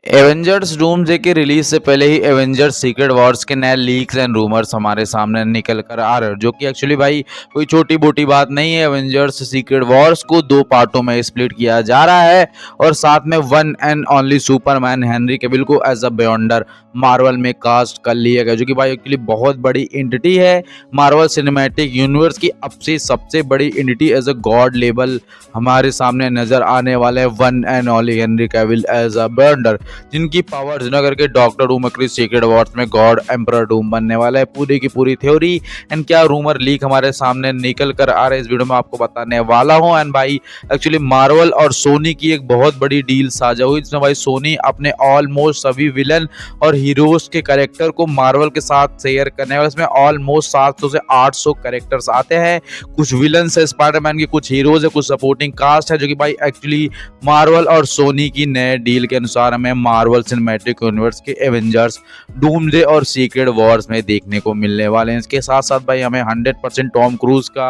Avengers doomsday के release से पहले ही एवेंजर्स सीक्रेट वॉर्स के नए लीक्स एंड रूमर्स हमारे सामने निकल कर आ रहे हैं, जो कि एक्चुअली भाई कोई छोटी मोटी बात नहीं है। एवेंजर्स सीक्रेट वॉर्स को दो पार्टों में स्प्लिट किया जा रहा है और साथ में one and only Superman Henry Cavill को एज अ बेयॉन्डर मार्वल में कास्ट कर लिया गया, जो कि भाई एक्चुअली बहुत बड़ी एंटिटी है। मार्वल सिनेमैटिक यूनिवर्स की अब से सबसे बड़ी entity as a god level हमारे सामने नजर आने वाला है। One and only Henry Cavill as a Beyonder, जिनकी पावर्स न करके डॉक्टर डूम सीक्रेट वॉर्स में गॉड एम्परर डूम बनने वाला है। पूरी की पूरी थ्योरी एंड क्या रूमर लीक हमारे सामने निकल कर आ रहे हैं, इस वीडियो में आपको बताने वाला हूं। एंड भाई एक्चुअली मार्वल और सोनी की एक बहुत बड़ी डील साझा हुई, जिसमें भाई सोनी अपने ऑलमोस्ट सभी विलन और हीरोज के कैरेक्टर को मार्वल के साथ शेयर करने वाला। इसमें ऑलमोस्ट 700 से 800 कैरेक्टर्स आते हैं। कुछ विलन है स्पाइडरमैन के, कुछ हीरोज है, कुछ सपोर्टिंग कास्ट है, जो कि भाई एक्चुअली मार्वल और सोनी की नए डील के अनुसार हमें मार्वल सिनेमैटिक यूनिवर्स के एवेंजर्स डूम्सडे और सीक्रेट वॉर्स में देखने को मिलने वाले हैं। इसके साथ साथ भाई हमें 100% टॉम क्रूज का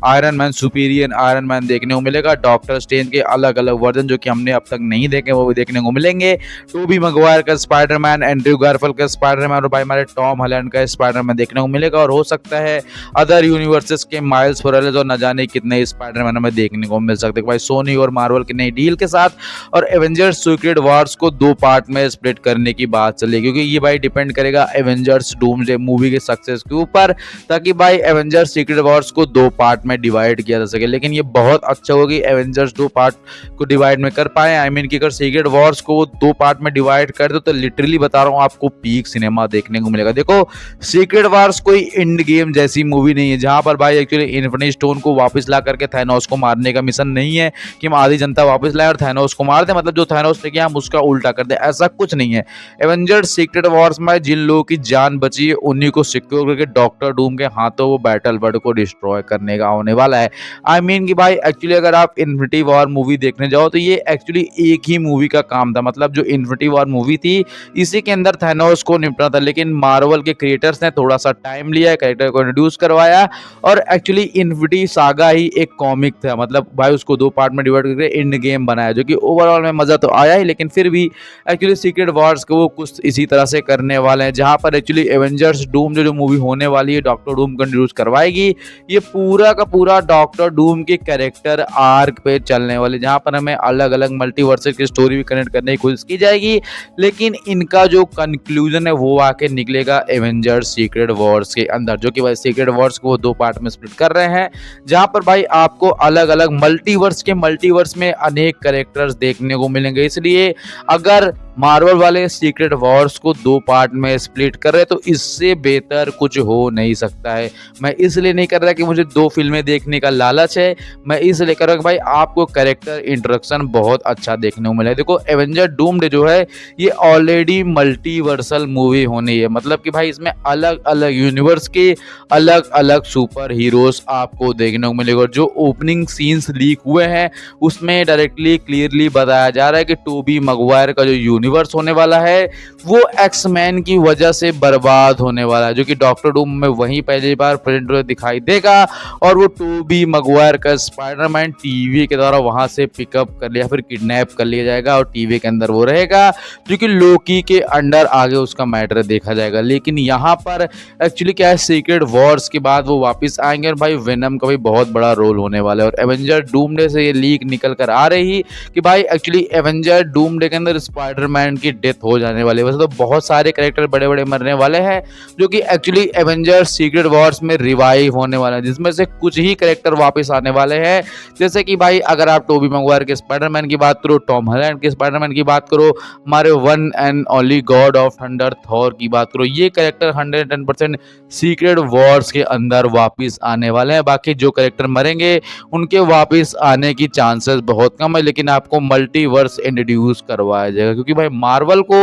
iron man, superior iron man देखने को मिलेगा। डॉक्टर स्ट्रेंज के अलग अलग वर्जन जो कि हमने अब तक नहीं देखे वो भी देखने को मिलेंगे। टोबी मैगवायर का स्पाइडरमैन, एंड्रयू गारफेल्ड का स्पाइडरमैन और भाई हमारे टॉम हॉलैंड का स्पाइडरमैन देखने को मिलेगा। और हो सकता है अदर यूनिवर्सेस के माइल्स मोरालेस और न जाने कितने स्पाइडरमैन हमें देखने को मिल सकते हैं भाई सोनी और मार्वल की नई डील के साथ। और एवेंजर्स सीक्रेट वॉर्स को दो पार्ट में स्प्लिट करने की बात चली, क्योंकि ये भाई डिपेंड करेगा एवेंजर्स डूम्सडे मूवी के सक्सेस के ऊपर, ताकि भाई एवेंजर्स सीक्रेट वॉर्स को दो पार्ट में डिवाइड किया जा सके। लेकिन ये बहुत अच्छा होगा कि एवेंजर्स दो पार्ट को डिवाइड में कर पाए। आई मीन कि अगर सीक्रेट वॉर्स को दो पार्ट में डिवाइड कर दो तो लिटरली बता रहा हूँ आपको पीक सिनेमा देखने को मिलेगा। देखो सीक्रेट वॉर्स कोई एंड गेम जैसी मूवी नहीं है, जहां पर भाई एक्चुअली इन्फिनिटी स्टोन को वापस ला करके थैनोस को मारने का मिशन नहीं है कि हम आधी जनता वापस लाए और थैनोस को मार दे, मतलब जो थैनोस ने किया हम उसका उल्टा कर दे, ऐसा कुछ नहीं है। एवेंजर्स सीक्रेट वॉर्स में जिन लोगों की जान बची है उन्हीं को सिक्योर करके डॉक्टर डूम के हाथों वो बैटल वर्ल्ड को डिस्ट्रॉय करने का होने वाला है। आई मीन कि भाई एक्चुअली अगर आप इन्फिनिटी वॉर मूवी देखने जाओ तो ये एक्चुअली एक ही मूवी का काम था, मतलब जो इन्फिनिटी वॉर मूवी थी इसी के अंदर थैनोस को निपटना था। लेकिन मार्वल के क्रिएटर्स ने थोड़ा सा टाइम लिया, कैरेक्टर को इंट्रोड्यूस करवाया और एक्चुअली इन्फिनिटी सागा ही एक कॉमिक था, मतलब भाई उसको दो पार्ट में डिवाइड करके एंड गेम बनाया, जो कि ओवरऑल में मजा तो आया ही। लेकिन फिर भी एक्चुअली सीक्रेट वॉर्स को वो कुछ इसी तरह से करने वाले हैं, जहां पर एक्चुअली एवेंजर्स डूम जो मूवी होने वाली है डॉक्टर डूम को इंट्रोड्यूस करवाएगी। ये पूरा का पूरा डॉक्टर डूम के कैरेक्टर आर्क पे चलने वाले, जहां पर हमें अलग अलग मल्टीवर्स की स्टोरी भी कनेक्ट करने की कोशिश की जाएगी। लेकिन इनका जो कंक्लूजन है वो आके निकलेगा एवेंजर्स सीक्रेट वॉर्स के अंदर, जो कि भाई सीक्रेट वॉर्स को दो पार्ट में स्प्लिट कर रहे हैं, जहां पर भाई आपको अलग अलग मल्टीवर्स में अनेक कैरेक्टर्स देखने को मिलेंगे। इसलिए अगर मार्वल वाले सीक्रेट वॉर्स को दो पार्ट में स्प्लिट कर रहे तो इससे बेहतर कुछ हो नहीं सकता है। मैं इसलिए नहीं कर रहा कि मुझे दो फिल्में देखने का लालच है, मैं इसलिए कर रहा कि भाई आपको कैरेक्टर इंट्रोडक्शन बहुत अच्छा देखने को मिला है। देखो एवेंजर डूम्सडे जो है ये ऑलरेडी मल्टीवर्सल मूवी होनी है, मतलब कि भाई इसमें अलग अलग यूनिवर्स के अलग अलग सुपर हीरोज आपको देखने को मिलेगा। जो ओपनिंग सीन्स लीक हुए हैं उसमें डायरेक्टली क्लियरली बताया जा रहा है कि टोबी मैगवायर का जो यूनिवर्स होने वाला है वो एक्स-मैन की वजह से बर्बाद होने वाला है, जो कि डॉक्टर डूम में वहीं पहली बार प्रेजेंट हुए दिखाई देगा। और वो टोबी मैगवायर का स्पाइडरमैन टीवी के द्वारा वहां से पिकअप कर लिया, फिर किडनैप कर लिया जाएगा और टीवी के अंदर वो रहेगा, जो कि लोकी के अंडर आगे उसका मैटर देखा जाएगा। लेकिन यहाँ पर एक्चुअली क्या है, सीक्रेट वॉर्स के बाद वो वापस आएंगे और भाई वेनम का भी बहुत बड़ा रोल होने वाला है। और एवेंजर डूम्सडे से ये लीक निकल कर आ रही कि भाई एक्चुअली एवेंजर डूम्सडे के अंदर स्पाइडरमैन की डेथ हो जाने वाली है। वैसे तो बहुत सारे कैरेक्टर बड़े बड़े मरने वाले हैं जो कि एक्चुअली एवेंजर सीक्रेट वॉर्स में रिवाइव होने वाला है, जिसमें से कुछ ही कैरेक्टर वापस आने वाले हैं। जैसे कि भाई अगर आप टोबी मैगवायर के स्पाइडरमैन की बात करो, टॉम हॉलैंड के स्पाइडरमैन की बात करो, हमारे one and only God of thunder Thor की बात करो, ये कैरेक्टर 110% सीक्रेट वॉर्स के अंदर वापस आने वाले हैं। बाकी जो कैरेक्टर मरेंगे उनके वापस आने की चांसेस बहुत कम है, लेकिन आपको मल्टीवर्स इंट्रोड्यूस करवाया जाएगा, क्योंकि भाई मार्वल को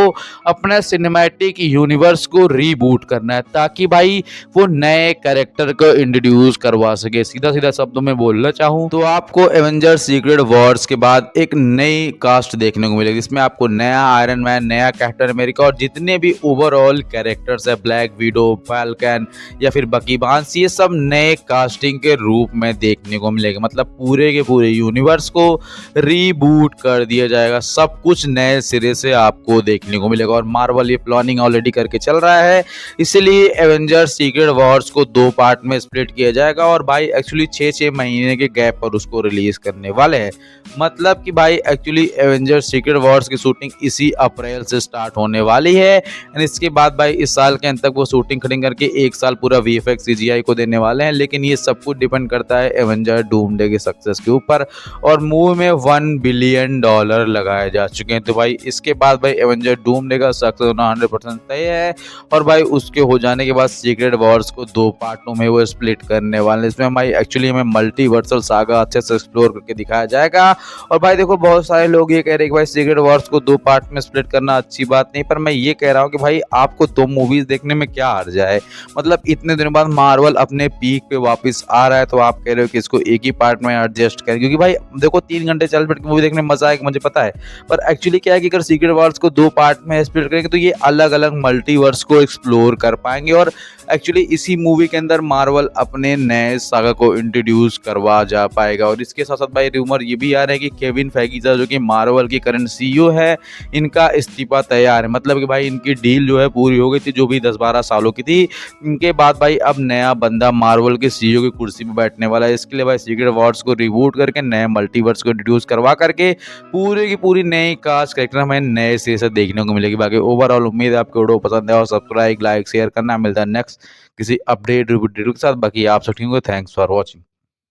अपने सिनेमैटिक यूनिवर्स को रीबूट करना है, ताकि भाई वो नए कैरेक्टर को इंट्रोड्यूस करवा सके। सीधा सीधा शब्दों में बोलना चाहूँ तो आपको एवेंजर्स सीक्रेट वॉर्स के बाद एक नई कास्ट देखने को मिलेगी, जिसमें आपको नया आयरन मैन, नया कैप्टन अमेरिका और जितने भी ओवरऑल कैरेक्टर्स है, ब्लैक विडो, फैल्कन या फिर बकी बार्न्स, ये सब नए कास्टिंग के रूप में देखने को मिलेगा। मतलब पूरे के पूरे यूनिवर्स को रीबूट कर दिया जाएगा, सब कुछ नए सिरे से से आपको देखने को मिलेगा। और मार्वल ये प्लानिंग ऑलरेडी करके चल रहा है, इसलिए एवेंजर्स सीक्रेट वॉर्स को 2 पार्ट में स्प्लिट किया जाएगा और भाई एक्चुअली 6-6 महीने के गैप पर उसको रिलीज करने वाले हैं। मतलब कि भाई एक्चुअली एवेंजर्स सीक्रेट वॉर्स की शूटिंग इसी अप्रैल से स्टार्ट होने वाली है एंड इसके बाद भाई इस साल के अंत तक वो शूटिंग खत्म करके 1 साल पूरा वीएफएक्स सीजीआई को देने वाले हैं। लेकिन ये सब कुछ डिपेंड करता है एवेंजर डूमडे के सक्सेस के ऊपर और मूवी में $1 बिलियन लगाए जा चुके हैं। तो भाई इसके बाद भाई एवेंजर डूमडे का सक्सेस होना 100% तय है और भाई उसके हो जाने के बाद सीक्रेट वॉर्स को 2 पार्टों में वो स्प्लिट करने वाले हैं। इसमें भाई एक्चुअली हमें मल्टीवर्सल सागा अच्छे से एक्सप्लोर करके दिखाया जाएगा। और भाई देखो बहुत सारे लोग ये कह रहे हैं कि भाई सीक्रेट वॉर्स को 2 पार्ट में स्प्लिट करना अच्छी बात नहीं, पर मैं ये कह रहा हूँ कि भाई आपको 2 मूवीज देखने में क्या हर्ज है। मतलब इतने दिनों बाद मार्वल अपने पीक पे वापस आ रहा है तो आप कह रहे हो कि इसको एक ही पार्ट में एडजस्ट करें, क्योंकि भाई देखो 3 घंटे चल बैठ के मूवी देखने में मजा आएगा मुझे पता है, पर एक्चुअली क्या है कि अगर सीक्रेट वॉर्स को 2 पार्ट में स्प्लिट करेंगे तो ये अलग अलग मल्टीवर्स को एक्सप्लोर कर पाएंगे और एक्चुअली इसी मूवी के अंदर मार्वल अपने नए सागा को इंट्रोड्यूस करवा जा पाएगा। और इसके साथ साथ भाई रूमर ये भी आ रहा है कि केविन फैगी जो कि मार्वल की करंट सीईओ है, इनका इस्तीफा तैयार है। मतलब कि भाई इनकी डील जो है पूरी हो गई थी जो भी 10-12 सालों की थी। इनके बाद भाई अब नया बंदा मार्वल के सीईओ की कुर्सी पर बैठने वाला है। इसके लिए भाई सीक्रेट वॉर्स को रिबूट करके नए मल्टीवर्स को इंट्रोड्यूस करवा करके पूरे की पूरी नई कास्ट कैरेक्टर हमें नए से देखने को मिलेगी। बाकी ओवरऑल उम्मीद है आपको वीडियो पसंद है और सब्सक्राइब लाइक शेयर करना। मिलता है नेक्स्ट किसी अपडेट वीडियो के साथ। बाकी आप सब ठीक हो, थैंक्स फॉर वॉचिंग।